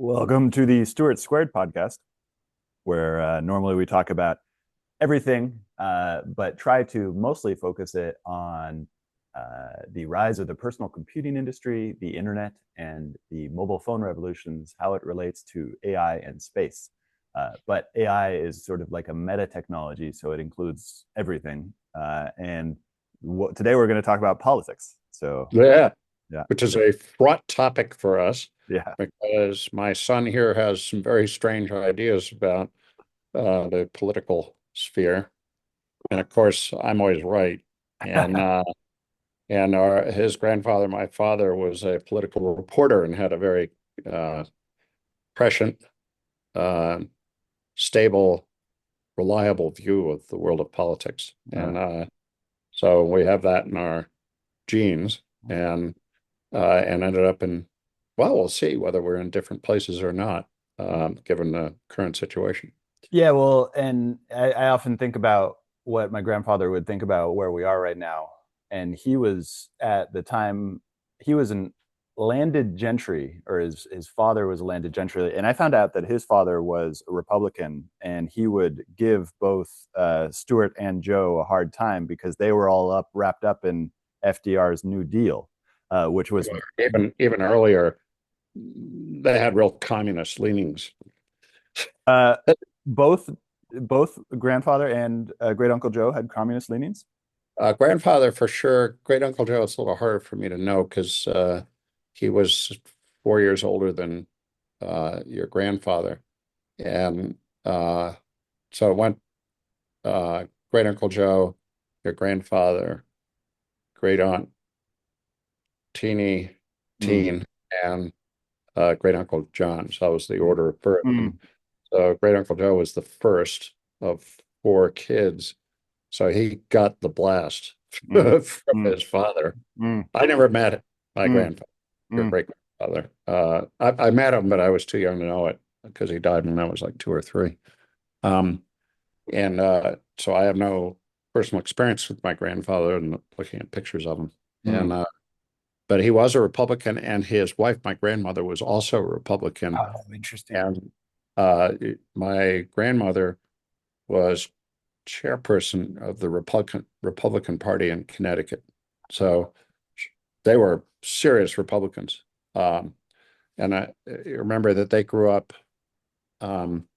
Welcome to the Stewart Squared podcast, where normally we talk about everything, but try to mostly focus it on the rise of the personal computing industry, the internet, and the mobile phone revolutions, how it relates to AI and space. But AI is sort of like a meta technology, so it includes everything. And today we're going to talk about politics. So, Yeah, yeah, which is a fraught topic for us yeah. because my son here has some very strange ideas about the political sphere. And of course, I'm always right. And his grandfather, my father, was a political reporter and had a very uh, prescient, uh, stable, reliable view of the world of politics. Uh, And so we have that in our genes. And ended up in, well, we'll see whether we're in different places or not, given the current situation. Yeah, well, and I often think about what my grandfather would think about where we are right now. And he was at the time, he was an landed gentry, or his father was a landed gentry. And I found out that his father was a Republican, and he would give both Stewart and Joe a hard time because they were all wrapped up in FDR's New Deal, which was Even earlier, they had real communist leanings. uh, both both grandfather and great uncle Joe had communist leanings. Grandfather for sure. Great Uncle Joe, it's a little harder for me to know because he was 4 years older than your grandfather. And so it went Great Uncle Joe, your grandfather, great aunt Teeny, Mm. Teen, and great Uncle John. So that was the order of birth. And Mm. so great Uncle Joe was the first of four kids. So he got the blast Mm. from Mm. his father. Mm. I never met my Mm. grandfather, your Mm. great grandfather. I met him, but I was too young to know it because he died when I was like two or three. Um, and so I have no personal experience with my grandfather and looking at pictures of him. Mm. But he was a Republican, and his wife, my grandmother, was also a Republican. Oh, interesting. And uh, my grandmother was chairperson of the Republican Party in Connecticut. So they were serious Republicans. And I remember that they grew up um,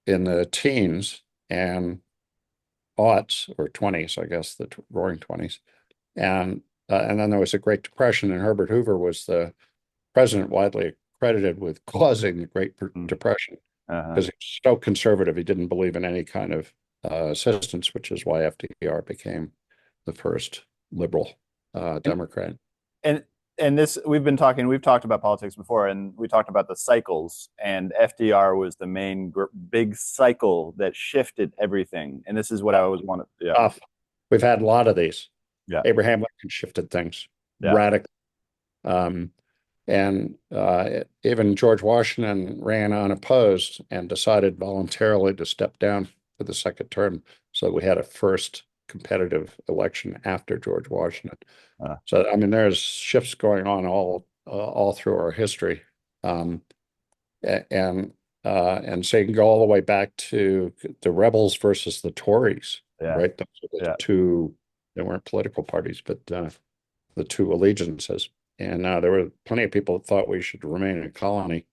in the teens and aughts or 20s, I guess, the roaring 20s. And then there was a Great Depression, and Herbert Hoover was the president widely credited with causing the Great Mm. Depression Uh-huh. because he was so conservative. He didn't believe in any kind of assistance, which is why FDR became the first liberal And Democrat. and and this we've talked about politics before, and we talked about the cycles, and FDR was the main big cycle that shifted everything. And this is what I always wanted. Yeah, Tough. We've had a lot of these. yeah, Abraham Lincoln shifted things yeah. radically. Um, and even George Washington ran unopposed and decided voluntarily to step down for the second term. So we had a first competitive election after George Washington. Uh, So I mean, there's shifts going on all through our history, um, and and so you can go all the way back to the rebels versus the Tories, yeah, right? Those are the yeah. two. They weren't political parties, but the two allegiances. And there were plenty of people that thought we should remain a colony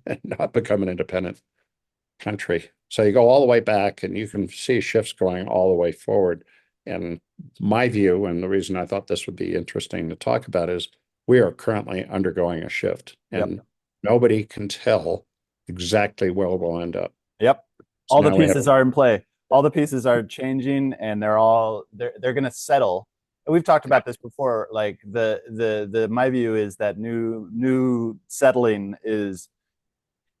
and not become an independent country. So you go all the way back and you can see shifts going all the way forward. And my view, and the reason I thought this would be interesting to talk about is we are currently undergoing a shift Yep, and nobody can tell exactly where we'll end up. yep. So All the now we have, pieces are in play. All the pieces are changing, and they're going to settle. And we've talked about this before. Like the my view is that new settling is.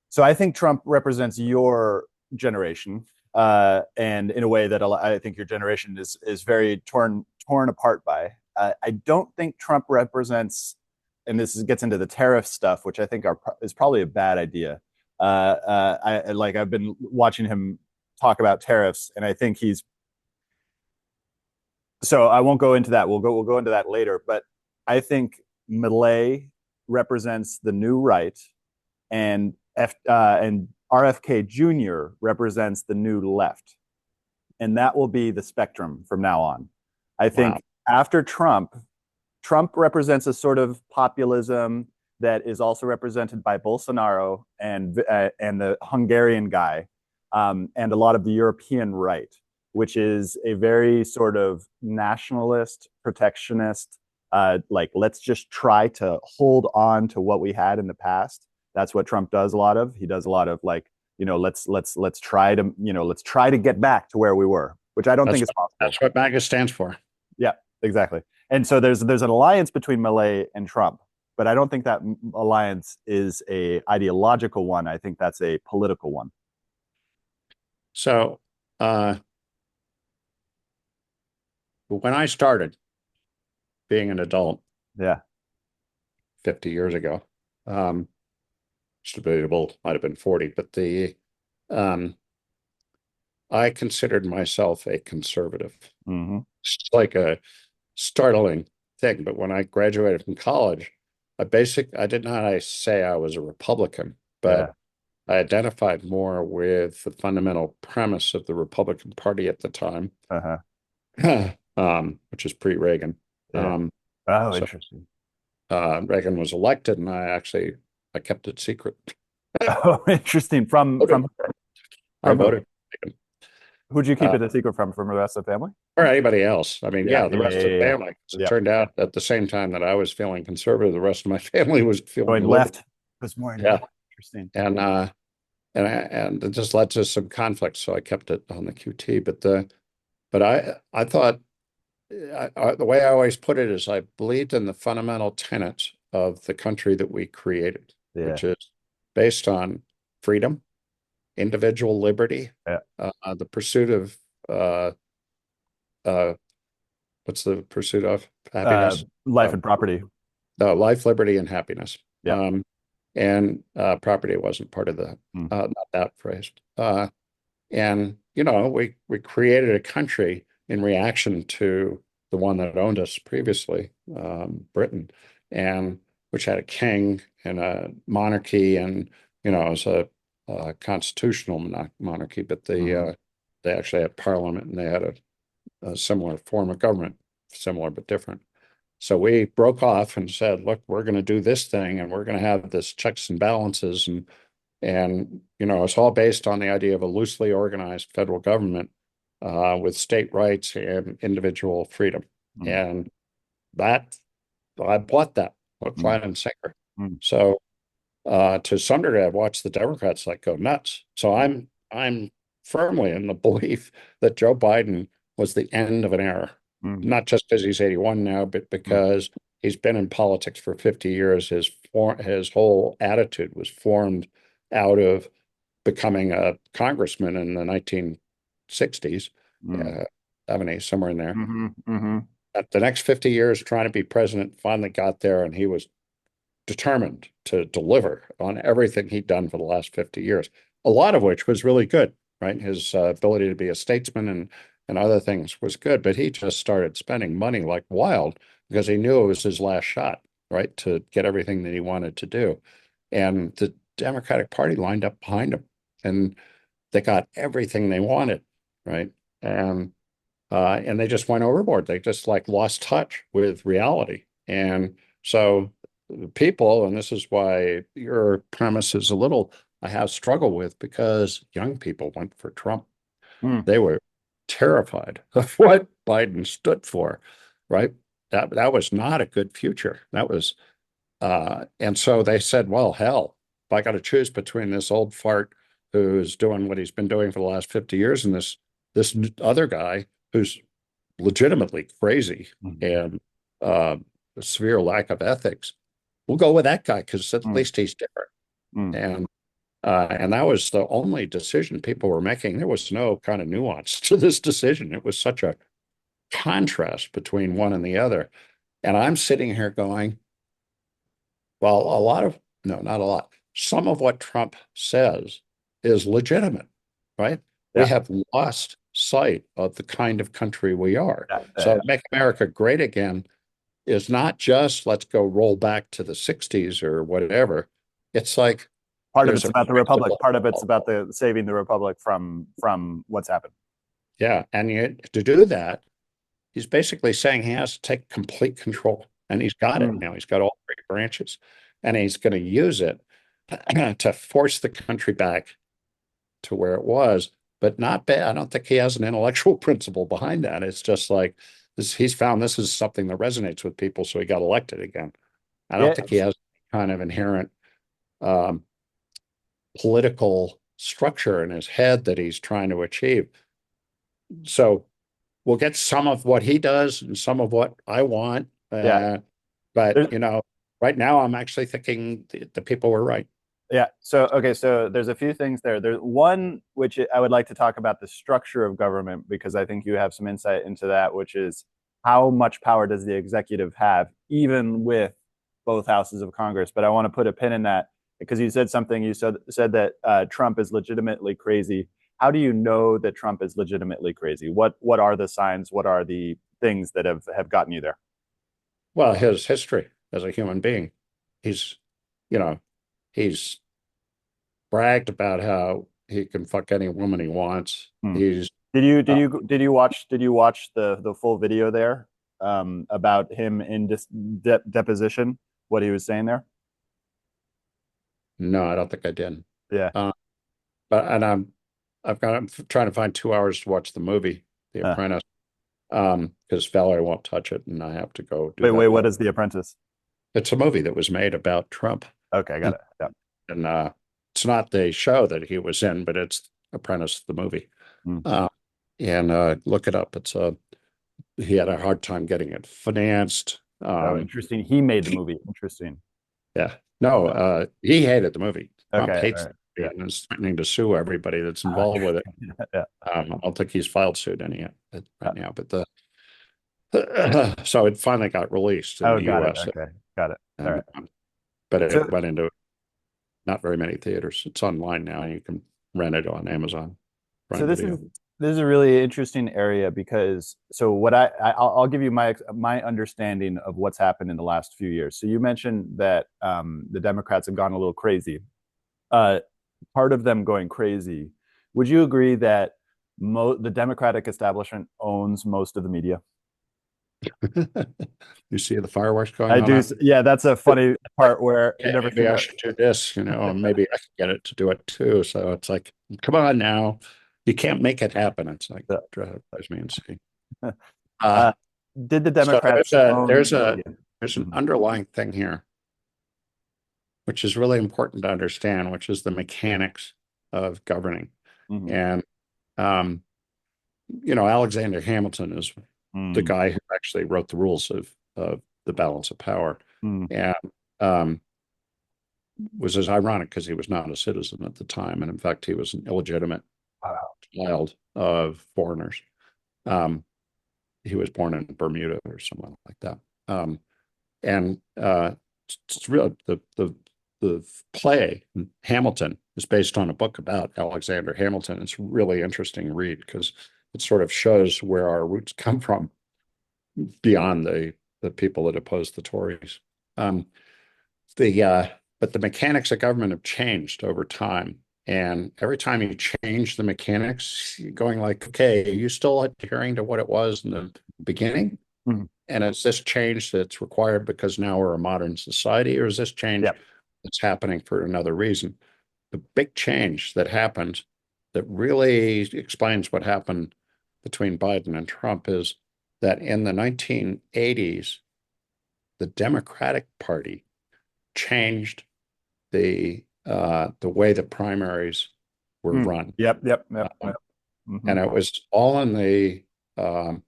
So I think Trump represents your generation, and in a way that I think your generation is very torn apart by. I don't think Trump represents, and gets into the tariff stuff, which I think is probably a bad idea. I've been watching him talk about tariffs, and I think he's. So I won't go into that. We'll go into that later. But I think Milei represents the new right, and RFK Jr. represents the new left, and that will be the spectrum from now on. I Wow. think after Trump represents a sort of populism that is also represented by Bolsonaro and the Hungarian guy, and a lot of the European right, which is a very sort of nationalist, protectionist, like let's just try to hold on to what we had in the past. That's what Trump does a lot of. He does a lot of like, let's try to let's try to get back to where we were, which I don't think is possible. That's what MAGA stands for. Yeah, exactly. And so there's an alliance between Milei and Trump, but I don't think that alliance is a ideological one. I think that's a political one. So when I started being an adult Yeah. 50 years ago, it's debatable, might have been 40, but I considered myself a conservative. Mm-hmm. It's like a startling thing. But when I graduated from college, I did not say I was a Republican, Yeah. but I identified more with the fundamental premise of the Republican Party at the time, Uh-huh. which is pre-Reagan. Yeah. Oh, So interesting. Reagan was elected, and I kept it secret. Oh, interesting. I From who? voted Reagan. Who'd you keep Uh, it a secret from the rest of the family? or anybody else. I mean, Yeah, yeah, the yeah, rest yeah, of the yeah. family. It Yep. turned out at the same time that I was feeling conservative, the rest of my family was feeling Going liberal. left this morning. Yeah, Interesting. and it just led to some conflict, so I kept it on the QT. But I thought the way I always put it is I believed in the fundamental tenets of the country that we created, Yeah. which is based on freedom, individual liberty, Yeah. the pursuit of uh, what's the pursuit of happiness? Life and property. No, life, liberty, and happiness. Yeah. And property wasn't part of the Mm. not that phrase. And we created a country in reaction to the one that owned us previously, Britain, and which had a king and a monarchy, and it was a constitutional monarchy, but Mhm. they actually had parliament, and they had a similar form of government, similar but different. So we broke off and said, look, we're going to do this thing, and we're going to have this checks and balances, and it's all based on the idea of a loosely organized federal government with state rights and individual freedom. Mm. And that I bought that hook, Mm. line, and sinker. Mm. So to some degree, I've watched the Democrats like go nuts. So I'm firmly in the belief that Joe Biden was the end of an era, Mm. not just because he's 81 now, but Mm. because he's been in politics for 50 years. His whole attitude was formed out of becoming a congressman in the 1960s, Mm. 70s, somewhere in there. Mm-hmm. Mm-hmm. At the next 50 years, trying to be president, finally got there, and he was determined to deliver on everything he'd done for the last 50 years, a lot of which was really good, right? His ability to be a statesman and other things was good, but he just started spending money like wild because he knew it was his last shot, right, to get everything that he wanted to do. And the Democratic Party lined up behind him, and they got everything they wanted, right? And they just went overboard. They just like lost touch with reality. And so people, and this is why your premise is a little, I have struggled with, because young people went for Trump. Mm. They were terrified of what Biden stood for, right? That was not a good future. And so they said, well, hell, if I got to choose between this old fart who's doing what he's been doing for the last 50 years and this other guy who's legitimately crazy Mm. and a severe lack of ethics, we'll go with that guy because at Mm. least he's different. Mm. And that was the only decision people were making. There was no kind of nuance to this decision. It was such a contrast between one and the other. And I'm sitting here going, well, no, not a lot. Some of what Trump says is legitimate, right? We Yeah. have lost sight of the kind of country we are. Yeah. So make America great again is not just let's go roll back to the 60s or whatever. It's like Part of there's it's a about the republic. principle. Part of it's about the saving the republic from what's happened. Yeah, and yet to do that, he's basically saying he has to take complete control, and he's got it Mm. now. He's got all three branches, and he's going to use it to force the country back to where it was. But not bad. I don't think he has an intellectual principle behind that. It's just like this, he's found this is something that resonates with people, so he got elected again. I don't Yeah, think he has kind of inherent um, political structure in his head that he's trying to achieve. So we'll get some of what he does and some of what I want. yeah. But, There's, right now I'm actually thinking the people were right. Yeah. So, okay. So there's a few things there. There's one which I would like to talk about the structure of government because I think you have some insight into that, which is how much power does the executive have, even with both houses of Congress. But I want to put a pin in that because you said something. You said that Trump is legitimately crazy. How do you know that Trump is legitimately crazy? What are the signs? What are the things that have gotten you there? Well, his history as a human being, he's, you know, he's bragged about how he can fuck any woman he wants. Hmm. He's Did you watch the full video there about him in deposition? What he was saying there? No, I don't think I did. Yeah. Uh, but and I'm trying to find 2 hours to watch the movie, The Uh, Apprentice, because Valerie won't touch it, and I have to go do wait. that What later. is The Apprentice? It's a movie that was made about Trump, Okay, I got and it. Yeah. and it's not the show that he was in, but it's Apprentice, the movie. Mm. Uh, and look it up. He had a hard time getting it financed. Oh, interesting. He made the movie. Interesting. Yeah. No, he hated the movie. Trump Okay. All hates right. the Yeah. movie and is threatening to sue everybody that's Oh, involved with it. yeah. I don't think he's filed suit any yet right now, but so it finally got released in Oh, the got it. U.S. Okay. Got it. All and right. but So it went into not very many theaters. It's online now. You can rent it on Amazon so Prime this is Video. this is a really interesting area because so what I'll give you my understanding of what's happened in the last few years. So you mentioned that the Democrats have gone a little crazy. Uh, Part of them going crazy. Would you agree that the Democratic establishment owns most of the media? You see the fireworks going I on do. out Yeah, that's a funny part where you yeah, never maybe seen I that. should do this, and maybe I can get it to do it too. So it's like, come on now. You can't make it happen. It's like, drives me insane. Uh, Uh, did the so Democrats own the media? there's an Mhm. underlying thing here, which is really important to understand, which is the mechanics of governing. Mhm. And, um, Alexander Hamilton is the Mhm. guy who actually wrote the rules of the balance of power. Mhm. And, um, was as ironic because he was not a citizen at the time. And in fact, he was an illegitimate Wow. child of foreigners. Um, he was born in Bermuda or something like that. And it's real. The play Hamilton is based on a book about Alexander Hamilton. It's a really interesting read because it sort of shows where our roots come from beyond the people that opposed the Tories. Um, the but the mechanics of government have changed over time. And every time you change the mechanics, you're going like, okay, are you still adhering to what it was in the beginning? Mhm. And is this change that's required because now we're a modern society, or is this change Yeah. that's happening for another reason? The big change that happened that really explains what happened between Biden and Trump is that in the 1980s, the Democratic Party changed the way the primaries were Mm. run. Yep. Yep. Yep. Um, Yep. Hmm. and it was all in the um,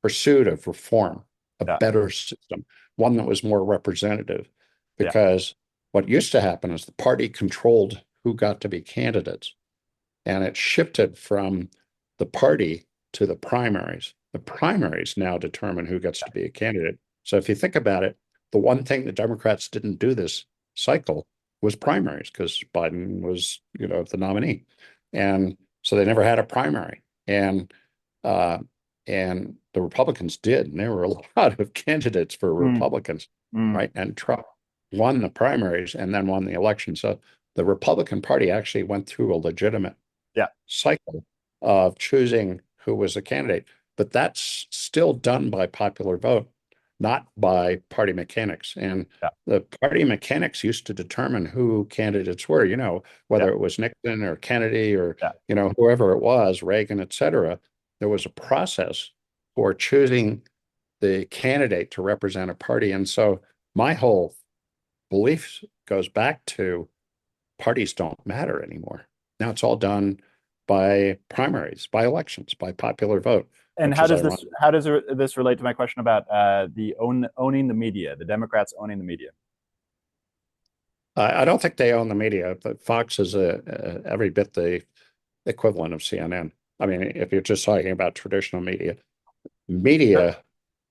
pursuit of reform, a Yeah. better system, one that was more representative. Yeah. Because what used to happen is the party controlled who got to be candidates, and it shifted from the party to the primaries. The primaries now determine who gets to be a candidate. So if you think about it, the one thing the Democrats didn't do this cycle was primaries because Biden was, the nominee. And so they never had a primary. Uh, and the Republicans did, and there were a lot of candidates for Mm. Republicans, Mm. right? And Trump won the primaries and then won the election. So the Republican Party actually went through a legitimate Yeah. cycle of choosing who was a candidate, but that's still done by popular vote, not by party mechanics. And Yeah. the party mechanics used to determine who candidates were, Yeah. whether it was Nixon or Kennedy or, Yeah. whoever it was, Reagan, et cetera. There was a process for choosing the candidate to represent a party. And so my whole belief goes back to parties don't matter anymore. Now it's all done by primaries, by elections, by popular vote, And which is ironic. how does this relate to my question about owning the media, the Democrats owning the media? I don't think they own the media, but Fox is every bit the equivalent of CNN. I mean, if you're just talking about traditional media, Sure. media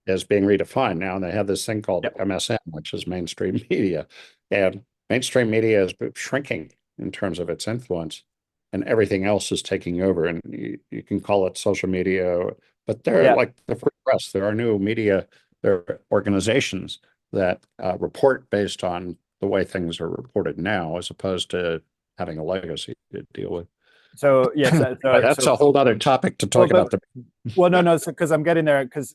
is being redefined now, and they have this thing called Yep. MSM, which is mainstream media, and mainstream media is shrinking in terms of its influence, and everything else is taking over. And you can call it social media, but they're Yeah. like the free press. There are new media, there are organizations that report based on the way things are reported now, as opposed to having a legacy to deal with. So yes. That's a whole other topic to Well, talk but about. well, no. So because I'm getting there, because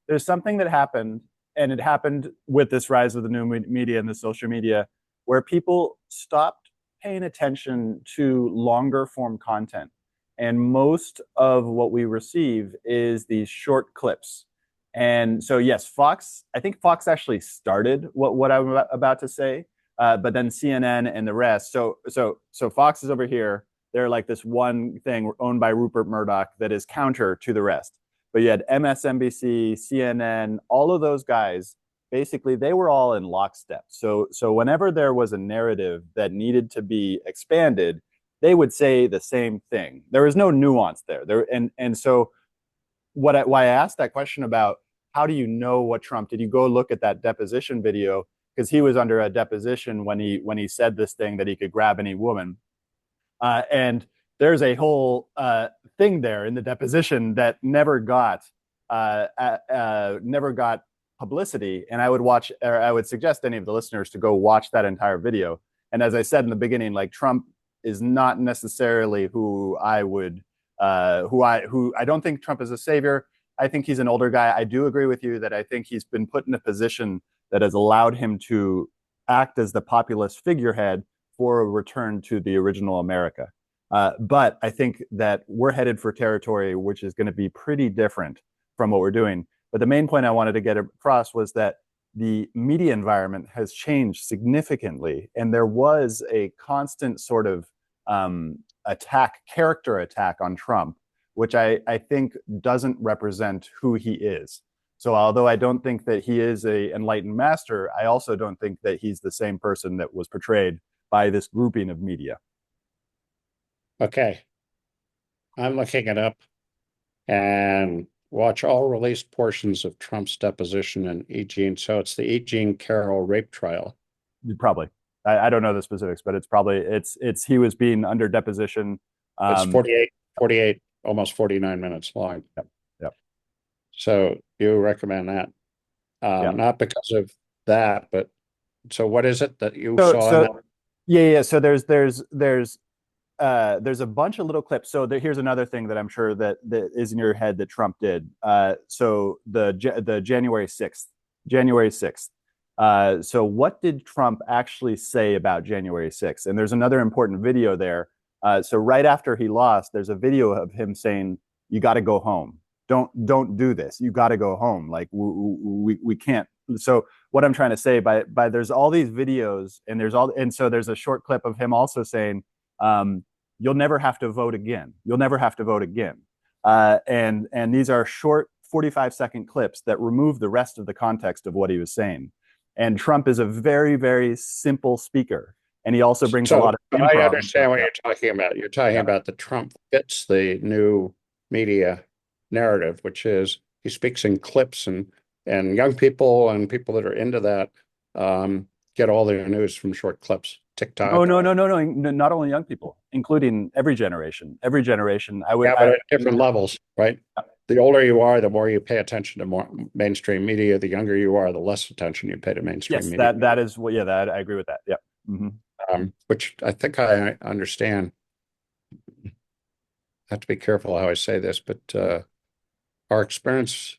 there's something that happened, and it happened with this rise of the new media and the social media, where people stopped paying attention to longer form content, and most of what we receive is these short clips. And so yes, Fox. I think Fox actually started what I'm about to say, but then CNN and the rest. So Fox is over here. They're like this one thing owned by Rupert Murdoch that is counter to the rest. But you had MSNBC, CNN, all of those guys. Basically, they were all in lockstep. So whenever there was a narrative that needed to be expanded, they would say the same thing. There was no nuance there. And so why I asked that question about how do you know what Trump did? You go look at that deposition video because he was under a deposition when he said this thing that he could grab any woman. And there's a whole thing there in the deposition that never got publicity. And I would suggest any of the listeners to go watch that entire video. And as I said in the beginning, like Trump is not necessarily who I would, who I don't think Trump is a savior. I think he's an older guy. I do agree with you that I think he's been put in a position that has allowed him to act as the populist figurehead for a return to the original America. But I think that we're headed for territory which is going to be pretty different from what we're doing. But the main point I wanted to get across was that the media environment has changed significantly, and there was a constant sort of character attack on Trump, which I think doesn't represent who he is. So although I don't think that he is a enlightened master, I also don't think that he's the same person that was portrayed by this grouping of media. Okay, I'm looking it up, and watch all released portions of Trump's deposition in E. Jean. So it's the E. Jean Carroll rape trial. Probably. I don't know the specifics, but it's he was being under deposition. It's 48, almost 49 minutes long. Yep. Yep. So you recommend that? Yep. Not because of that, but so what is it that you So saw in that? so yeah. So there's a bunch of little clips. So here's another thing that I'm sure that is in your head that Trump did. So the January 6th. So what did Trump actually say about January 6th? And there's another important video there. So right after he lost, there's a video of him saying, "You got to go home. Don't do this. You got to go home. Like we can't." So what I'm trying to say by there's all these videos and so there's a short clip of him also saying, "You'll never have to vote again. You'll never have to vote again." And these are short 45-second clips that remove the rest of the context of what he was saying. And Trump is a very, very simple speaker. And he also brings a lot of But I improv. understand what you're talking about. You're talking about the Trump fits the new media narrative, which is he speaks in clips, and young people and people that are into that get all their news from short clips. TikTok. Oh, no. Not only young people, including every generation. Every generation. Yeah, but at different levels, right? The older you are, the more you pay attention to more mainstream media. The younger you are, the less attention you pay to mainstream media. That is what. Yeah, that I agree with that. Yeah. Mm-hmm. which I think I understand. I have to be careful how I say this, but our experience,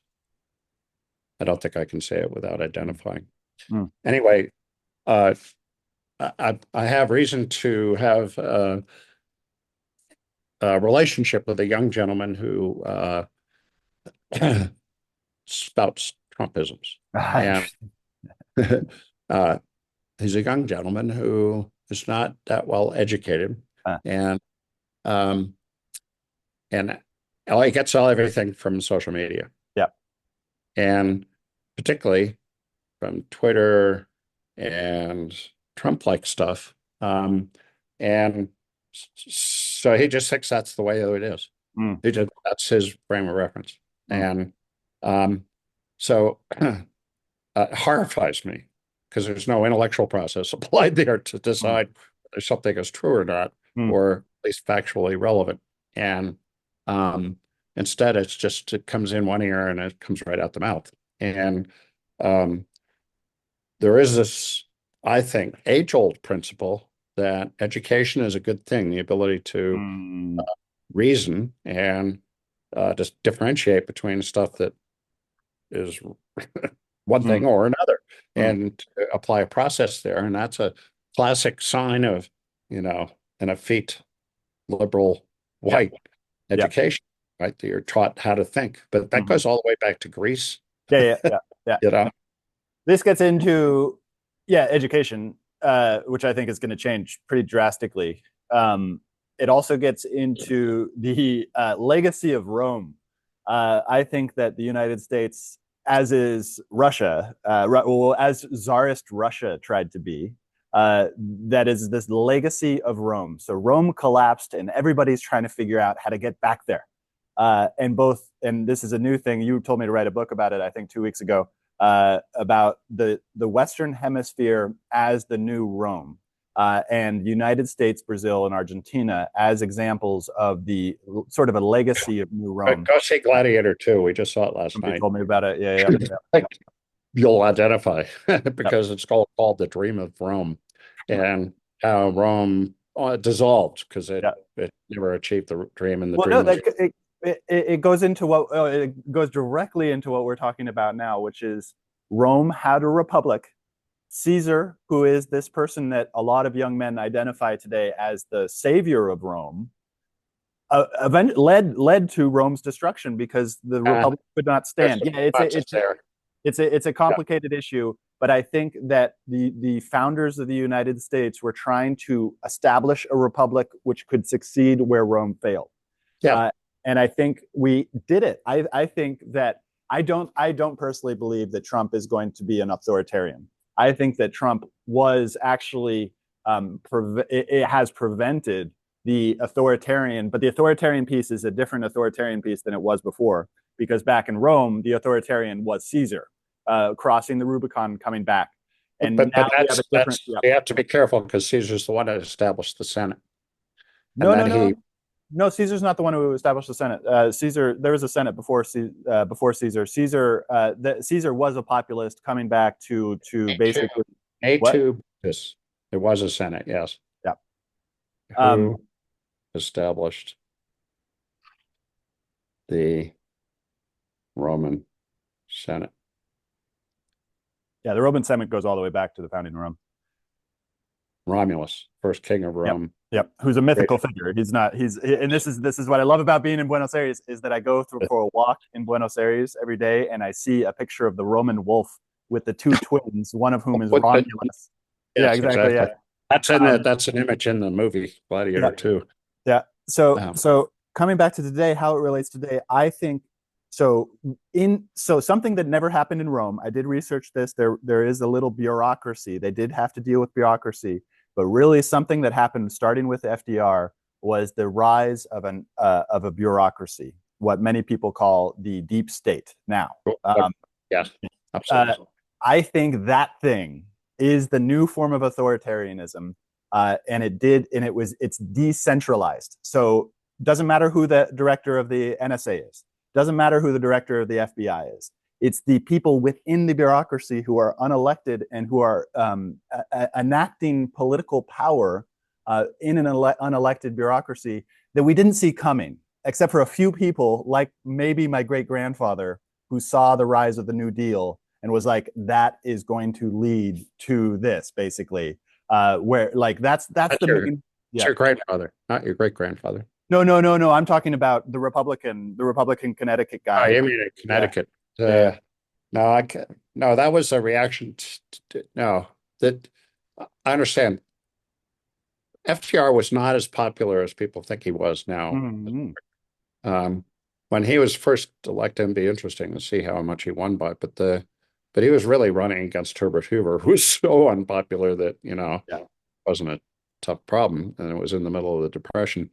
I don't think I can say it without identifying. Mm. Anyway, I have reason to have a relationship with a young gentleman who spouts Trumpisms. And uh, he's a young gentleman who is not that well educated, and um, and he gets everything from social media. Yeah. And particularly from Twitter and Trump-like stuff. And so he just thinks that's the way it is. Mm. That's his frame of reference. Mm. And so it horrifies me because there's no intellectual process applied there to decide whether something is true or not, or at least factually relevant. And instead, it comes in one ear and it comes right out the mouth. And there is this, I think, age-old principle that education is a good thing, the ability to reason and just differentiate between stuff that is one thing or another, and apply a process there. And that's a classic sign of, an effete liberal white education, right? That you're taught how to think. But that goes all the way back to Greece. Yeah. This gets into, education, which I think is going to change pretty drastically. It also gets into the legacy of Rome. I think that the United States, as is Russia, as Tsarist Russia tried to be, that is this legacy of Rome. So Rome collapsed, and everybody's trying to figure out how to get back there. And this is a new thing. You told me to write a book about it, I think 2 weeks ago, about the Western Hemisphere as the new Rome, and United States, Brazil, and Argentina as examples of the sort of a legacy of new Rome. Go see Gladiator 2. We just saw it last night. You told me about it. Yeah. You'll identify because it's called The Dream of Rome, and how Rome dissolved because it never achieved the dream, and the dream it goes into it goes directly into what we're talking about now, which is Rome had a republic. Caesar, who is this person that a lot of young men identify today as the savior of Rome, led to Rome's destruction because the republic could not stand. It's a complicated issue, but I think that the founders of the United States were trying to establish a republic which could succeed where Rome failed. And I think we did it. I think that I don't personally believe that Trump is going to be an authoritarian. I think that Trump was actually it has prevented the authoritarian, but the authoritarian piece is a different authoritarian piece than it was before, because back in Rome, the authoritarian was Caesar, crossing the Rubicon, coming back. And but you have to be careful because Caesar's the one that established the Senate. No, Caesar's not the one who established the Senate. Caesar, there was a Senate before Caesar. Caesar was a populist coming back to basically. There was a Senate, yes. Yeah. Who established the Roman Senate? Yeah, the Roman Senate goes all the way back to the founding of Rome. Romulus, first king of Rome. Yep, who's a mythical figure. And this is what I love about being in Buenos Aires, is that I go for a walk in Buenos Aires every day, and I see a picture of the Roman wolf with the two twins, one of whom is Romulus. Exactly. Yeah, that's an image in the movie Gladiator 2. Yeah. So coming back to today, how it relates today, I think so something that never happened in Rome. I did research this. There is a little bureaucracy. They did have to deal with bureaucracy. But really, something that happened starting with FDR was the rise of a bureaucracy, what many people call the deep state now. Yes, absolutely. I think that thing is the new form of authoritarianism, and it's decentralized. So it doesn't matter who the director of the NSA is, doesn't matter who the director of the FBI is. It's the people within the bureaucracy who are unelected and who are enacting political power in an unelected bureaucracy that we didn't see coming, except for a few people, like maybe my great grandfather, who saw the rise of the New Deal and was like, "That is going to lead to this," basically. Where like that's the main. It's Yeah. your grandfather, not your great grandfather. No. I'm talking about the Republican Connecticut Oh, guy. you mean in Yeah, Connecticut? yeah, No, no, that was a reaction no, that I understand. FDR was not as popular as people think he was now. mm-hmm. Um, when he was first elected, it'd be interesting to see how much he won by, but he was really running against Herbert Hoover, who was so unpopular that, Yeah, wasn't a tough problem, and it was in the middle of the Depression.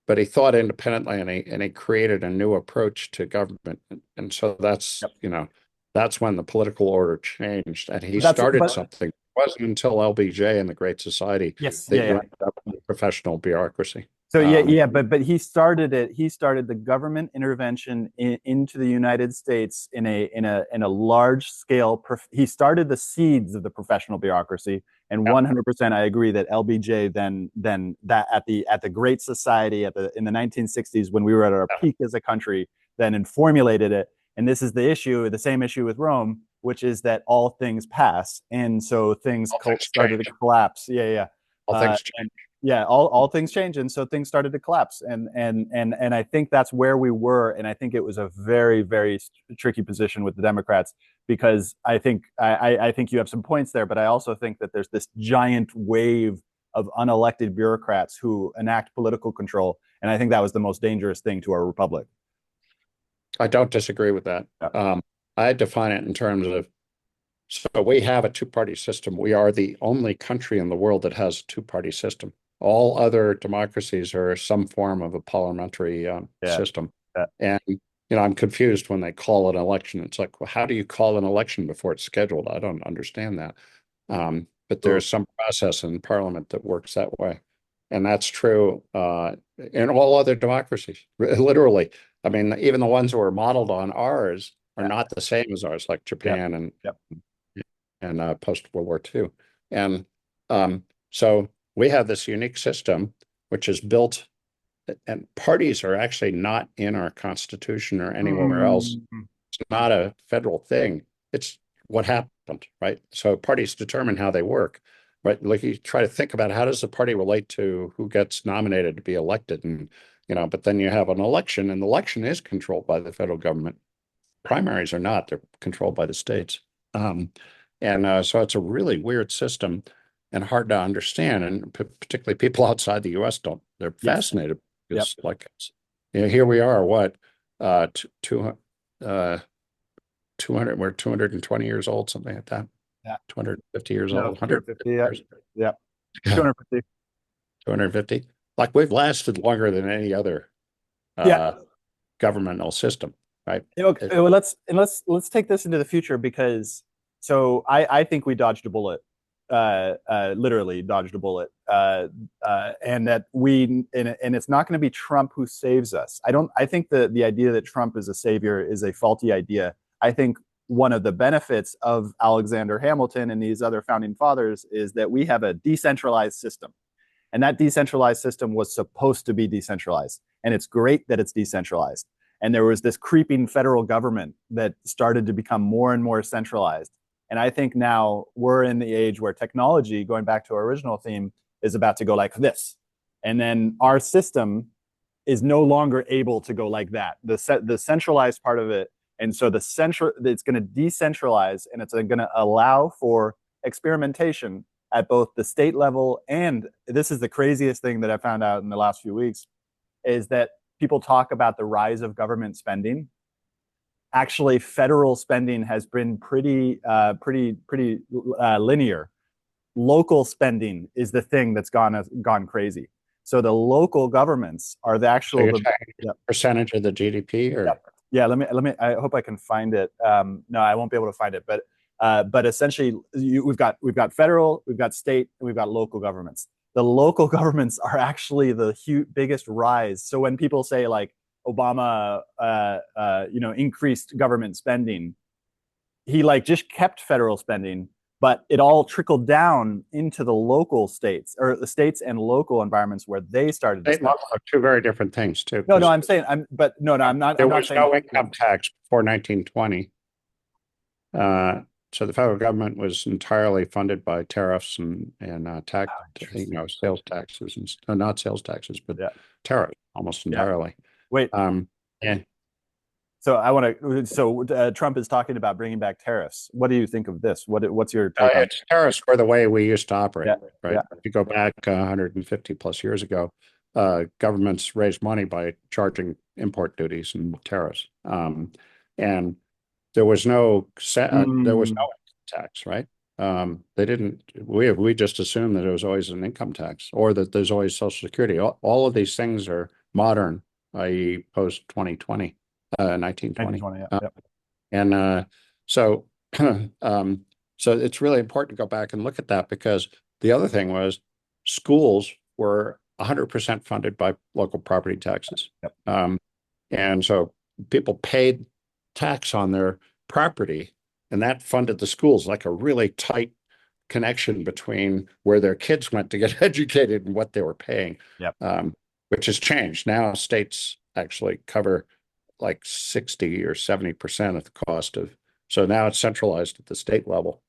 But he thought independently, and he created a new approach to government, and so yep. that's when the political order changed, and he That's started but something. It wasn't until LBJ and the Great Society yes, that yeah, you yeah. ended up with professional bureaucracy. So yeah, Um, yeah, but he started it. He started the government intervention into the United States in a large scale. He started the seeds of the professional bureaucracy, and yeah, 100% I agree that LBJ then that at the Great Society in the 1960s, when we were at our yeah. peak as a country, then formulated it. And this is the issue, the same issue with Rome, which is that all things pass, and so things All things started to change. collapse. Yeah, yeah. All things change. And yeah, all things change, and so things started to collapse, and I think that's where we were, and I think it was a very tricky position with the Democrats, because I think you have some points there, but I also think that there's this giant wave of unelected bureaucrats who enact political control, and I think that was the most dangerous thing to our republic. I don't disagree with that. Yeah. I define it in terms of, so we have a two-party system. We are the only country in the world that has a two-party system. All other democracies are some form of a parliamentary Yeah, system. yeah. And, I'm confused when they call it an election. It's like, well, how do you call an election before it's scheduled? I don't understand that. But there's some process in parliament that works that way. And that's true in all other democracies, literally. I mean, even the ones that were modeled on ours are Yeah. not the same as ours, like Yep. Japan and Yep. post World War II. And so we have this unique system, which is built, and parties are actually not in our Constitution or anywhere else. Mm. It's not a federal thing. It's what happened, right? So parties determine how they work, right? Like you try to think about, how does the party relate to who gets nominated to be elected? And, but then you have an election, and the election is controlled by the federal government. Primaries are not, they're controlled by the states. And so it's a really weird system and hard to understand. And particularly people outside the US they're Yes. fascinated Yep. because, like, here we are, what, 200, we're 220 years old, something like that. Yeah. 250 years No, old, 150 yeah. years. Yeah. Yeah. 250. 250. Like, we've lasted longer than any other Yeah. governmental system, right? Okay, well, let's take this into the future, because I think we dodged a bullet, literally dodged a bullet, and that and it's not going to be Trump who saves us. I think the idea that Trump is a savior is a faulty idea. I think one of the benefits of Alexander Hamilton and these other founding fathers is that we have a decentralized system, and that decentralized system was supposed to be decentralized, and it's great that it's decentralized. And there was this creeping federal government that started to become more and more centralized. And I think now we're in the age where technology, going back to our original theme, is about to go like this. And then our system is no longer able to go like that. The centralized part of it, and so it's going to decentralize, and it's going to allow for experimentation at both the state level, and this is the craziest thing that I found out in the last few weeks, is that people talk about the rise of government spending. Actually, federal spending has been pretty linear. Local spending is the thing that's gone crazy. So the local governments are the So you're actual. talking percentage of the GDP, or? Yeah. Let me. I hope I can find it. No, I won't be able to find it. But essentially, we've got federal, we've got state, and we've got local governments. The local governments are actually the biggest rise. So when people say, like, Obama, increased government spending, he like just kept federal spending, but it all trickled down into the local states or the states and local environments where they started to State and spend. local are two very different things too, No, no, because I'm saying I'm not. there I'm not was saying. no income tax before 1920. So the federal government was entirely funded by tariffs and tax, sales taxes and not sales taxes, but Yeah, tariffs almost yeah. entirely. Wait. And So I want to. So Trump is talking about bringing back tariffs. What do you think of this? What's your take on? tariffs were the way we used to operate, Yeah, right? yeah. If you go back 150 plus years ago, governments raised money by charging import duties and tariffs. And there was no tax, right? They didn't. We just assumed that there was always an income tax or that there's always Social Security. All of these things are modern, i.e., post 2020, 1920. 1920. Yeah, yeah. And so, so it's really important to go back and look at that, because the other thing was schools were 100% funded by local property taxes. Yep. And so people paid tax on their property, and that funded the schools, like a really tight connection between where their kids went to get educated and what they were paying. Yep. Which has changed. Now states actually cover like 60 or 70% of the cost of, so now it's centralized at the state level,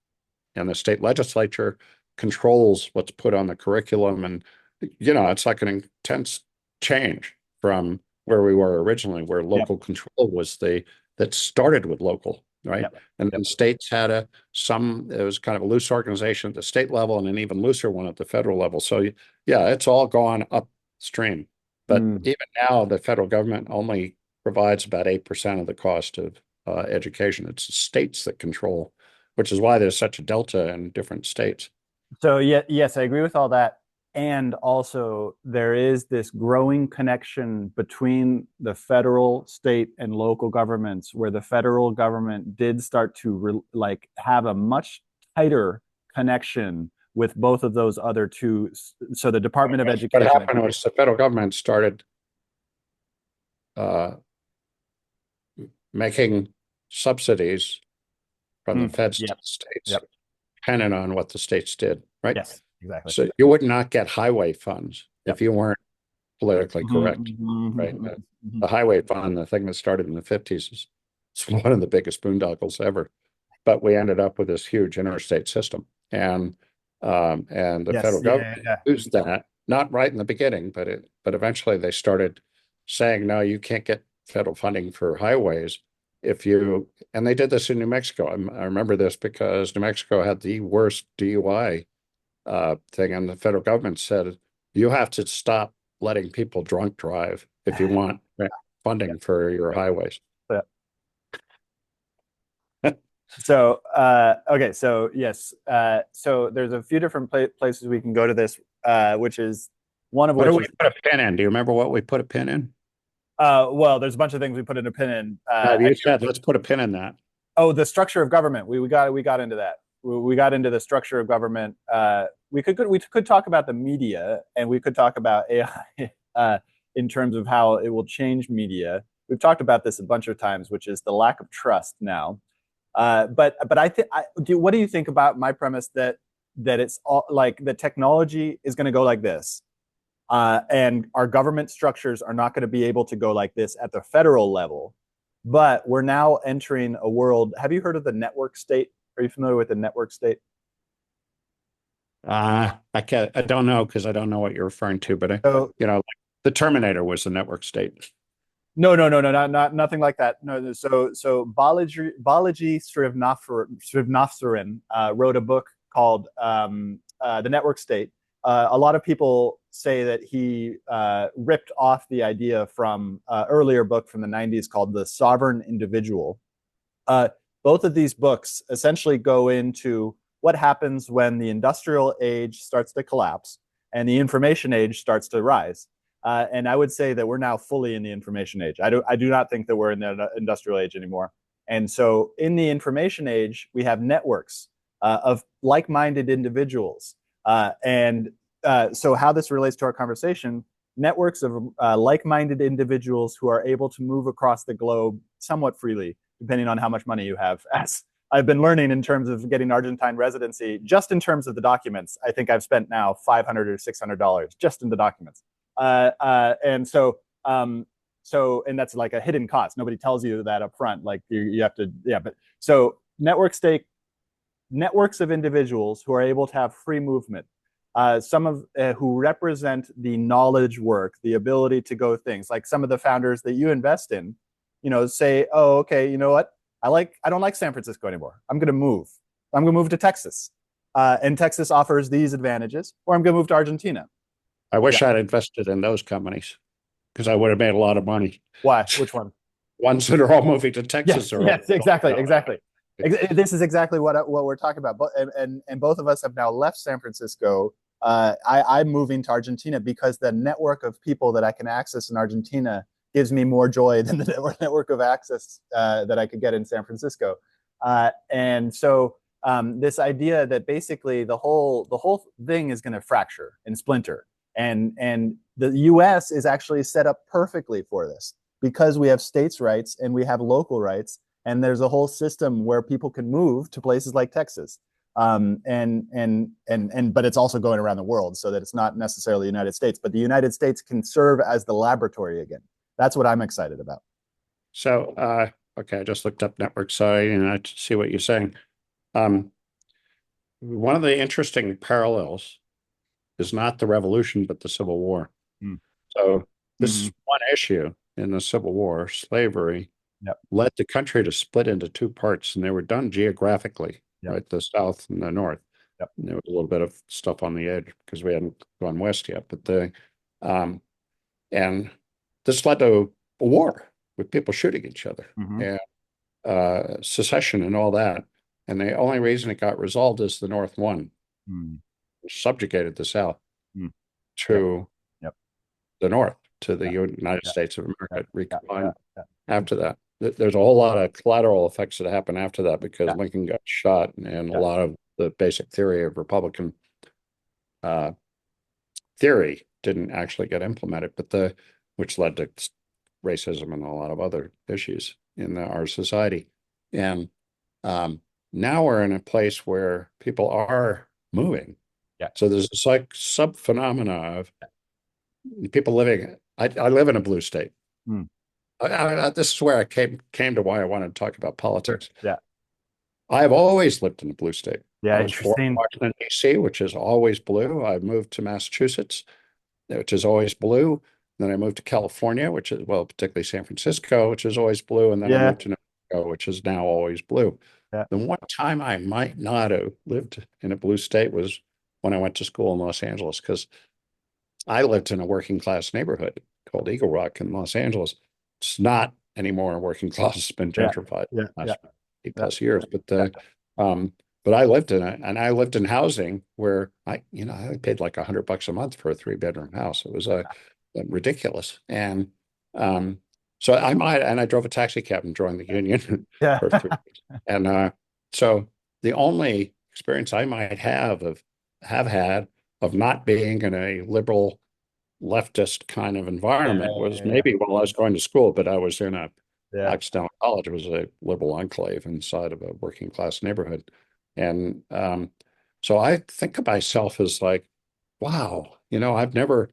and the state legislature controls what's put on the curriculum. And, it's like an intense change from where we were originally, where local control was that started with local, right? Yep. And then states had it was kind of a loose organization at the state level and an even looser one at the federal level. So yeah, it's all gone upstream. But even now, the federal government only provides about 8% of the cost of education. It's the states that control, which is why there's such a delta in different states. So yes, I agree with all that. And also, there is this growing connection between the federal, state, and local governments, where the federal government did start to have a much tighter connection with both of those other two. So the Department of Education. What happened was the federal government started making subsidies from the feds to the states, depending on what the states did, right? Yes, exactly. So you would not get highway funds if you weren't politically correct, right? The highway fund, the thing that started in the 50s, is one of the biggest boondoggles ever. But we ended up with this huge interstate system, and the federal government used that, not right in the beginning, but eventually they started saying, no, you can't get federal funding for highways and they did this in New Mexico. I remember this because New Mexico had the worst DUI thing, and the federal government said, you have to stop letting people drunk drive if you want funding for your highways. So okay, so yes, so there's a few different places we can go to this, which is one of what which do we put a pin in? Do you remember what we put a pin in? Well, there's a bunch of things we put in a pin in. You said let's put a pin in that. Oh, the structure of government. We got into that. We got into the structure of government. We could talk about the media, and we could talk about AI in terms of how it will change media. We've talked about this a bunch of times, which is the lack of trust now. But what do you think about my premise that it's all like the technology is going to go like this, and our government structures are not going to be able to go like this at the federal level, but we're now entering a world. Have you heard of the network state? Are you familiar with the network state? I don't know, because I don't know what you're referring to, but like the Terminator was the network state. No, not nothing like that. No, so Balaji Srivastavaran wrote a book called The Network State. A lot of people say that he ripped off the idea from an earlier book from the 90s called The Sovereign Individual. Both of these books essentially go into what happens when the industrial age starts to collapse and the information age starts to rise. And I would say that we're now fully in the information age. I do not think that we're in the industrial age anymore. And so in the information age, we have networks of like-minded individuals. So how this relates to our conversation networks of like-minded individuals who are able to move across the globe somewhat freely, depending on how much money you have. As I've been learning in terms of getting Argentine residency, just in terms of the documents, I think I've spent now $500 or $600 just in the documents. And so, and that's like a hidden cost. Nobody tells you that up front. Like you have to, yeah. But so networks of individuals who are able to have free movement. Some of who represent the knowledge work, the ability to go things like some of the founders that you invest in, say, oh, okay, you know what? I don't like San Francisco anymore. I'm going to move. I'm going to move to Texas. And Texas offers these advantages, or I'm going to move to Argentina. I wish I'd invested in those companies because I would have made a lot of money. Why? Which one? Ones that are all moving to Texas. Yes, exactly. This is exactly what we're talking about. And both of us have now left San Francisco. I'm moving to Argentina because the network of people that I can access in Argentina gives me more joy than the network of access that I could get in San Francisco. And so this idea that basically the whole thing is going to fracture and splinter. And the US is actually set up perfectly for this because we have states' rights and we have local rights. And there's a whole system where people can move to places like Texas. But it's also going around the world so that it's not necessarily the United States, but the United States can serve as the laboratory again. That's what I'm excited about. So, okay, I just looked up network side and I see what you're saying. One of the interesting parallels is not the revolution, but the Civil War. So this is one issue in the Civil War, slavery, led the country to split into two parts, and they were done geographically, right? The South and the North. And there was a little bit of stuff on the edge because we hadn't gone west yet. But and this led to a war with people shooting each other and secession and all that. And the only reason it got resolved is the North won, subjugated the South to the North, to the United States of America, recombined after that. There's a whole lot of collateral effects that happen after that because Lincoln got shot and a lot of the basic theory of Republican theory didn't actually get implemented, but which led to racism and a lot of other issues in our society. And now we're in a place where people are moving. So there's this like sub phenomena of people living. I live in a blue state. This is where I came to why I wanted to talk about politics. I've always lived in a blue state. I was born in Washington, D.C., which is always blue. I moved to Massachusetts, which is always blue. Then I moved to California, which is, well, particularly San Francisco, which is always blue. And then I moved to New Mexico, which is now always blue. The one time I might not have lived in a blue state was when I went to school in Los Angeles, because I lived in a working class neighborhood called Eagle Rock in Los Angeles. It's not anymore working class. It's been gentrified last 8+ years. But I lived in it, and I lived in housing where I paid like $100 a month for a 3-bedroom house. It was ridiculous. And so I drove a taxi cab and joined the union for 3 years. And so the only experience I might have had of not being in a liberal leftist kind of environment was maybe while I was going to school, but I was in Youngstown College. It was a liberal enclave inside of a working class neighborhood. And so I think of myself as like, wow, I've never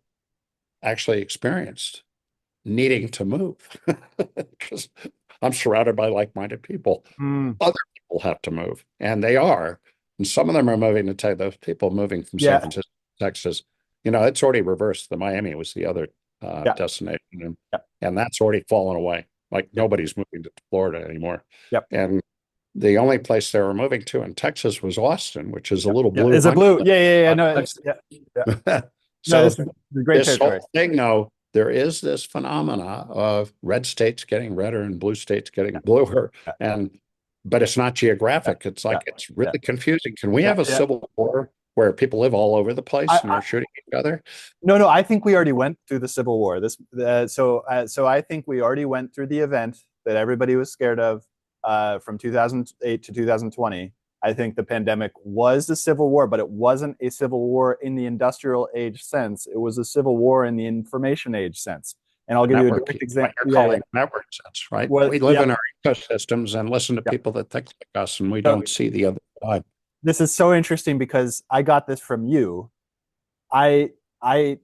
actually experienced needing to move because I'm surrounded by like-minded people. Other people have to move, and they are. And some of them are moving to take those people moving from San Francisco, Texas. It's already reversed. The Miami was the other destination, and that's already fallen away. Like nobody's moving to Florida anymore. And the only place they were moving to in Texas was Austin, which is a little blue. Is it blue? No, So this is a great this territory. whole thing, though, there is this phenomena of red states getting redder and blue states getting bluer, but it's not geographic. It's like it's really confusing. Can we have a civil war where people live all over the place and are shooting each other? No. I think we already went through the Civil War. So I think we already went through the event that everybody was scared of from 2008 to 2020. I think the pandemic was a civil war, but it wasn't a civil war in the industrial age sense. It was a civil war in the information age sense. And I'll give you a Network, direct what example. you're Yeah, yeah. calling network sense, right? Well, We live yep, in our ecosystems and listen to yep. people that think like us, and we So don't see the other side. this is so interesting because I got this from you. I I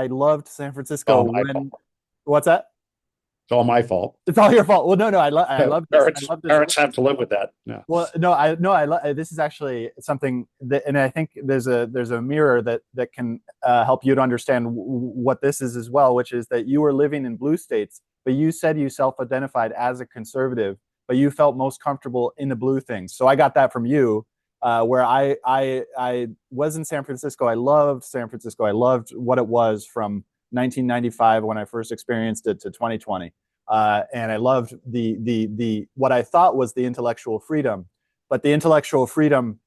loved San It's all Francisco my fault. when what's that? It's all my fault. It's all your fault. Well, no, no, I love this. I love this. Parents have to live with that. Yeah. Well, no, this is actually something that, and I think there's a mirror that can help you to understand what this is as well, which is that you were living in blue states, but you said you self-identified as a conservative, but you felt most comfortable in the blue things. So I got that from you, where I was in San Francisco. I loved San Francisco. I loved what it was from 1995 when I first experienced it to 2020. And I loved the what I thought was the intellectual freedom, but the intellectual freedom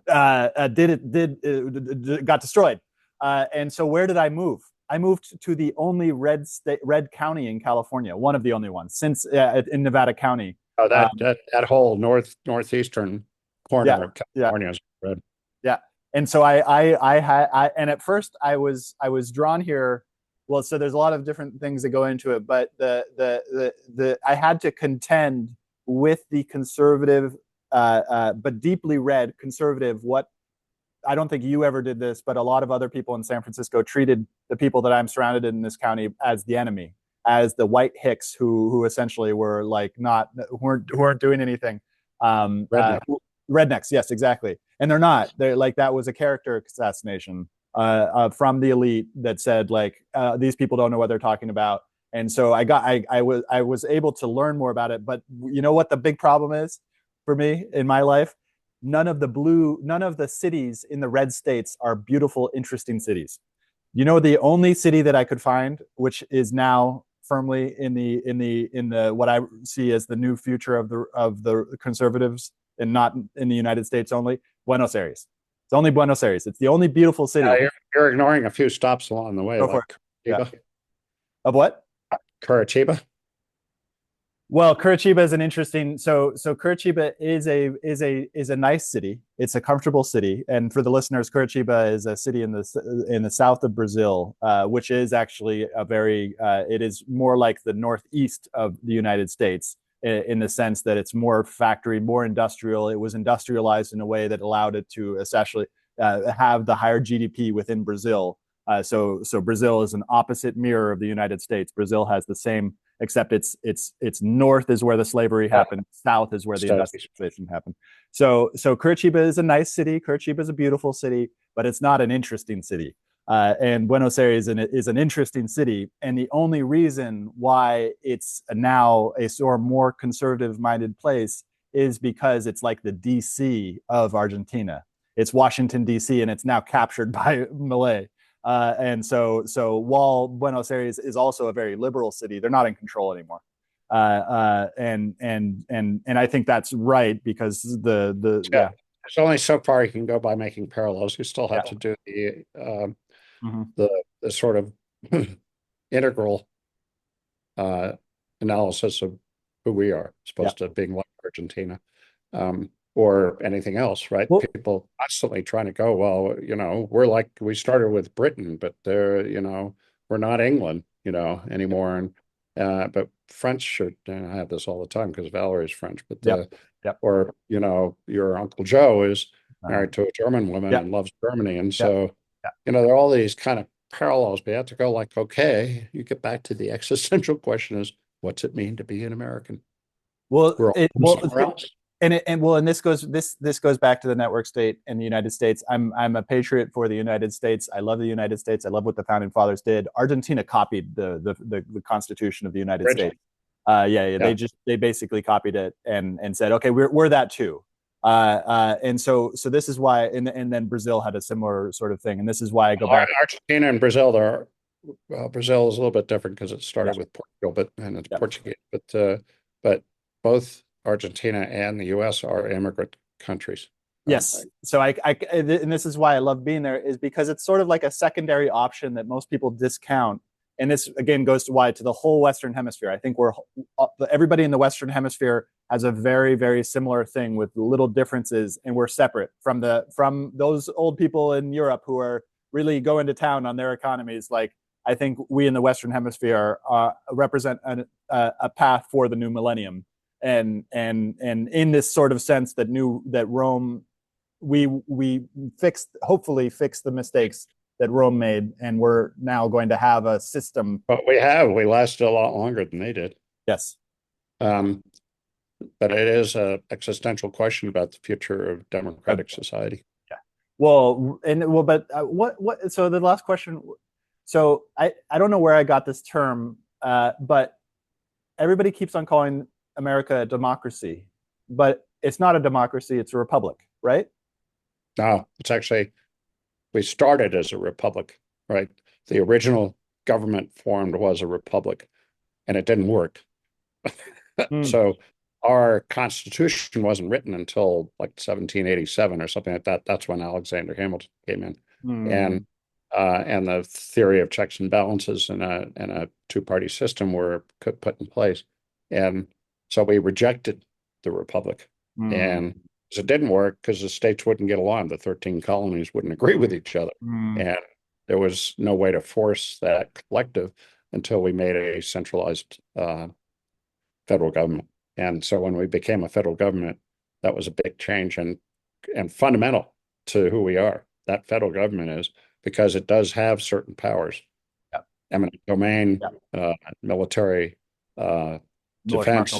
got destroyed. And so where did I move? I moved to the only red county in California, one of the only ones since in Nevada County. Oh, that whole northeastern Yeah, corner of yeah, California is red. yeah. And so I had and at first I was drawn here. Well, so there's a lot of different things that go into it, but the I had to contend with the conservative, but deeply red conservative. What I don't think you ever did this, but a lot of other people in San Francisco treated the people that I'm surrounded in this county as the enemy, as the white hicks who essentially were like not who weren't doing anything. Um, uh, Redneck. Rednecks, yes, exactly, and they're not. They're like that was a character assassination from the elite that said like these people don't know what they're talking about. And so I was able to learn more about it. But you know what the big problem is for me in my life? None of the cities in the red states are beautiful, interesting cities. You know, the only city that I could find, which is now firmly in the what I see as the new future of the conservatives, and not in the United States only, Buenos Aires. It's only Buenos Aires. It's the only beautiful city. You're ignoring a few stops along the way, Go for it. like Yeah. Curitiba. Of what? Curitiba. Well, Curitiba is an interesting. So Curitiba is a nice city. It's a comfortable city, and for the listeners, Curitiba is a city in the south of Brazil, which is actually a very. It is more like the northeast of the United States in the sense that it's more factory, more industrial. It was industrialized in a way that allowed it to essentially have the higher GDP within Brazil. So Brazil is an opposite mirror of the United States. Brazil has the same, except it's north is where the slavery happened, south is where the industrialization happened. So Curitiba is a nice city. Curitiba is a beautiful city, but it's not an interesting city. And Buenos Aires is an interesting city, and the only reason why it's now a sort of more conservative-minded place is because it's like the DC of Argentina. It's Washington D.C. and it's now captured by Milei. And so while Buenos Aires is also a very liberal city, they're not in control anymore. And I think that's right because yeah. There's only so far you can go by making parallels. You still have yeah. to do Mm-hmm. the sort of integral analysis of who we are, supposed to being like Argentina. Or anything else, right? Well, people constantly trying to go, well, we're like, we started with Britain, but we're not England, anymore. And but French should, and I have this all the time because Valerie's French, but yep. or your Uncle Joe is married to a German woman and loves Germany. And so, there are all these kind of parallels, but you have to go like, okay, you get back to the existential question is, what's it mean to be an American? Well, We're all somewhere else. And this goes back to the network state in the United States. I'm a patriot for the United States. I love the United States. I love what the founding fathers did. Argentina copied the Constitution of the United States. They basically copied it and said, okay, we're that too. And so this is why, and then Brazil had a similar sort of thing. And this is why I go back. Argentina and Brazil, Brazil is a little bit different because it started with Portugal, and it's Portuguese, but both Argentina and the U.S. are immigrant countries. Yes. So and this is why I love being there, is because it's sort of like a secondary option that most people discount and this again goes to the whole Western Hemisphere. I think everybody in the Western Hemisphere has a very, very similar thing with little differences, and we're separate from those old people in Europe who are really going to town on their economies. Like, I think we in the Western Hemisphere represent a path for the new millennium, and in this sort of sense that Rome, we hopefully fixed the mistakes that Rome made, and we're now going to have a system. But we lasted a lot longer than they did. Yes. But it is an existential question about the future of democratic society. Yeah. But what? So the last question. So I don't know where I got this term, but everybody keeps on calling America a democracy, but it's not a democracy; it's a republic, right? No, it's actually, we started as a republic, right? The original government formed was a republic, and it didn't work. So our Constitution wasn't written until like 1787 or something like that. That's when Alexander Hamilton came in, and the theory of checks and balances and a two-party system were put in place, and so we rejected the republic, and it didn't work because the states wouldn't get along. The 13 colonies wouldn't agree with each other, and there was no way to force that collective until we made a centralized federal government. And so when we became a federal government, that was a big change and fundamental to who we are. That federal government is, because it does have certain powers, eminent domain, military, defense,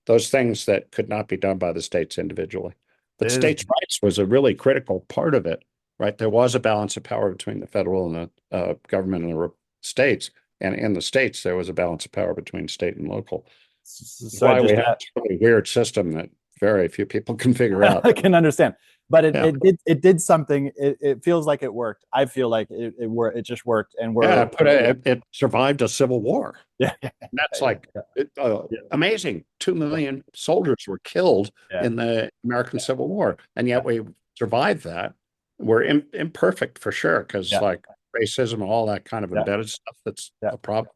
those things that could not be done by the states individually. But states' rights was a really critical part of it, right? There was a balance of power between the federal and the government and the states. And in the states, there was a balance of power between state and local. So why we have a really weird system that very few people can figure out. I can understand. But it did something. It feels like it worked. I feel like it worked. It just worked, and it survived a civil war. And that's amazing. 2 million soldiers were killed in the American Civil War, and yet we survived that. We're imperfect for sure, because like racism, all that kind of embedded stuff. That's a problem.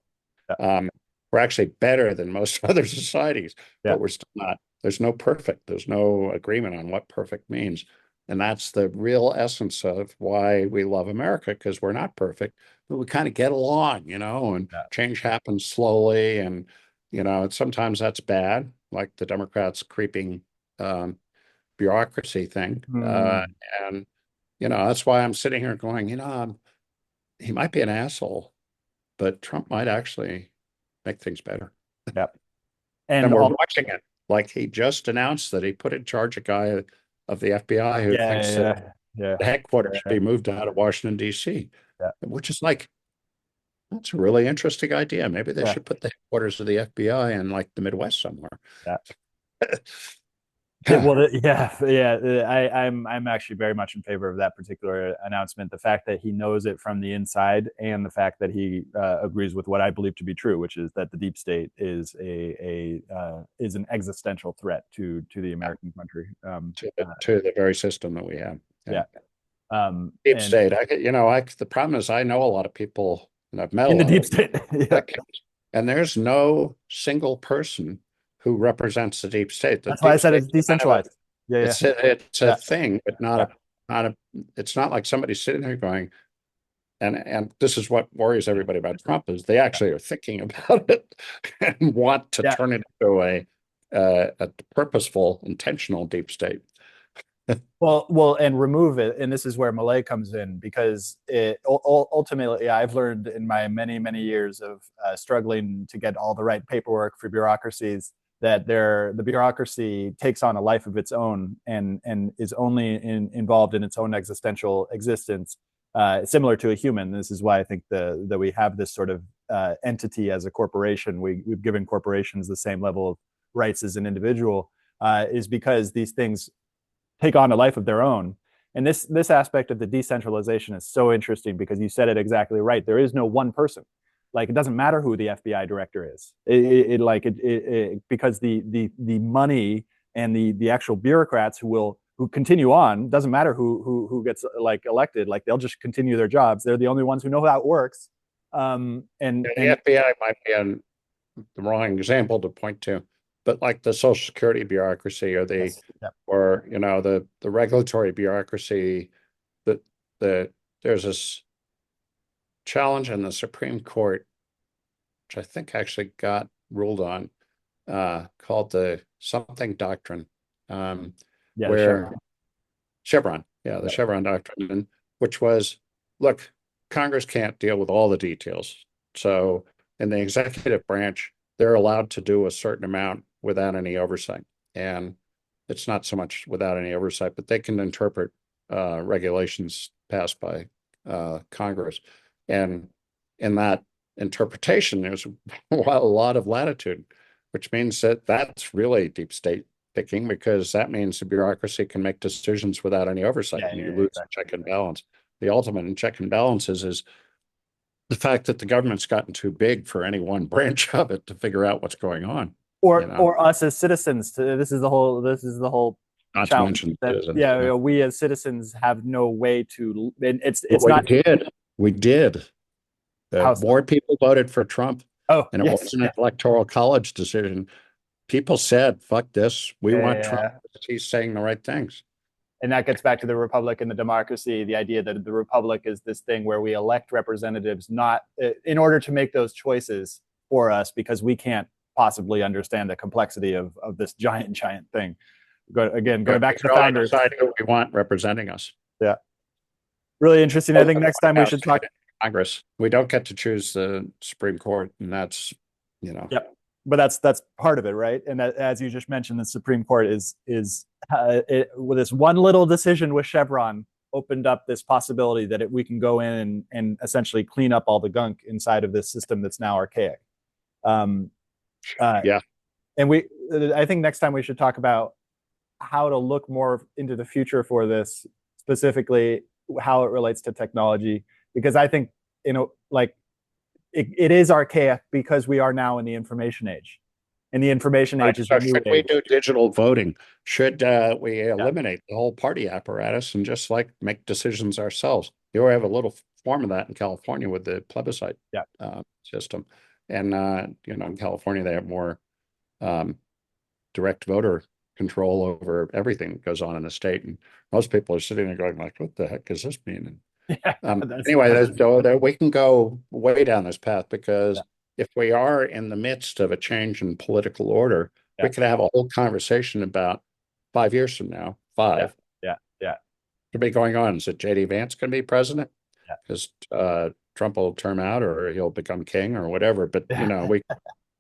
We're actually better than most other societies, but we're still not. There's no perfect. There's no agreement on what perfect means. And that's the real essence of why we love America, because we're not perfect, but we kind of get along, and change happens slowly. And, sometimes that's bad, like the Democrats' creeping bureaucracy thing. And, that's why I'm sitting here going, he might be an asshole, but Trump might actually make things better. And we're watching it. Like, he just announced that he put in charge a guy of the FBI who thinks that the headquarters should be moved out of Washington, D.C., which is like, that's a really interesting idea. Maybe they should put the headquarters of the FBI in like the Midwest somewhere. I'm actually very much in favor of that particular announcement. The fact that he knows it from the inside, and the fact that he agrees with what I believe to be true, which is that the deep state is is an existential threat to the American country, to the very system that we have. Deep state. The problem is I know a lot of people, and I've met in the deep state, and there's no single person who represents the deep state. That's why I said it's decentralized. It's a thing, but not a. It's not like somebody's sitting there going, and this is what worries everybody about Trump, is they actually are thinking about it and want to turn it into a purposeful, intentional deep state. And remove it. And this is where Milei comes in, because ultimately, I've learned in my many, many years of struggling to get all the right paperwork for bureaucracies, that the bureaucracy takes on a life of its own, and is only involved in its own existential existence, similar to a human. This is why I think that we have this sort of entity as a corporation. We've given corporations the same level of rights as an individual, is because these things take on a life of their own. And this aspect of the decentralization is so interesting, because you said it exactly right. There is no one person. Like, it doesn't matter who the FBI director is. Because the money and the actual bureaucrats who will who continue on. Doesn't matter who gets like elected. Like they'll just continue their jobs. They're the only ones who know how it works. The FBI might be the wrong example to point to, but like the Social Security bureaucracy or yes, yeah, the regulatory bureaucracy, that there's this challenge in the Supreme Court, which I think actually got ruled on, called the something doctrine, yeah, the where Chevron. Chevron, yeah, the Yep. Chevron doctrine, which was, look, Congress can't deal with all the details. So in the executive branch, they're allowed to do a certain amount without any oversight. And it's not so much without any oversight, but they can interpret regulations passed by Congress. And in that interpretation, there's a lot of latitude, which means that that's really deep state thinking, because that means the bureaucracy can make decisions without any oversight, Yeah, and you yeah, lose exactly. check and balance. The ultimate in check and balances is the fact that the government's gotten too big for any one branch of it to figure out what's going on, you know, Or us as citizens. This is the whole not to challenge mention that citizens. yeah, Yeah. we as citizens have no way to. And But it's not we did. how so. More people voted for Trump, Oh and it yes, wasn't an yeah, electoral college decision. People said, "Fuck this. We want Trump. yeah. He's saying the right things." And that gets back to the republic and the democracy, the idea that the republic is this thing where we elect representatives not in order to make those choices for us, because we can't possibly understand the complexity of this giant thing. Again, We going back to the can only founders. decide who we want representing us. Yeah, really interesting. I Both think in the next time we White should House talk. and in Congress. We don't get to choose the Supreme Court, and that's, you know, Yep. But that's part of it, right? And that, as you just mentioned, the Supreme Court with this one little decision with Chevron opened up this possibility that we can go in and essentially clean up all the gunk inside of this system that's now archaic. Um, uh, yeah. and I think next time we should talk about how to look more into the future for this, specifically how it relates to technology, because I think, like it is archaic because we are now in the information age, and the information Right. age is the So new should we age. do digital voting? Should we Yeah, eliminate the whole party apparatus and just like make decisions ourselves? You have a little form of that in California with the plebiscite yeah, system. And in California they have more um, direct voter control over everything that goes on in the state. And most people are sitting there going like, what the heck does this mean? yeah. Anyway, we can go way down this path, Yeah, because if we are in the midst of a change in political order, yeah, we could have a whole conversation about 5 years from now, yeah, five, yeah, yeah, to be going on. Is it JD Vance going to be president? Because Trump will term out, or he'll become king, or whatever. But yeah,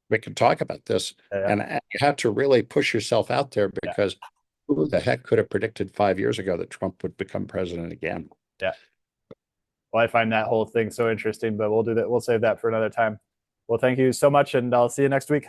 we can talk about this, yeah, and you have to really push yourself out there, yeah, because who the heck could have predicted 5 years ago that Trump would become president again? yeah. Well, I find that whole thing so interesting, but we'll do that. We'll save that for another time. Well, thank you so much, and I'll see you next week.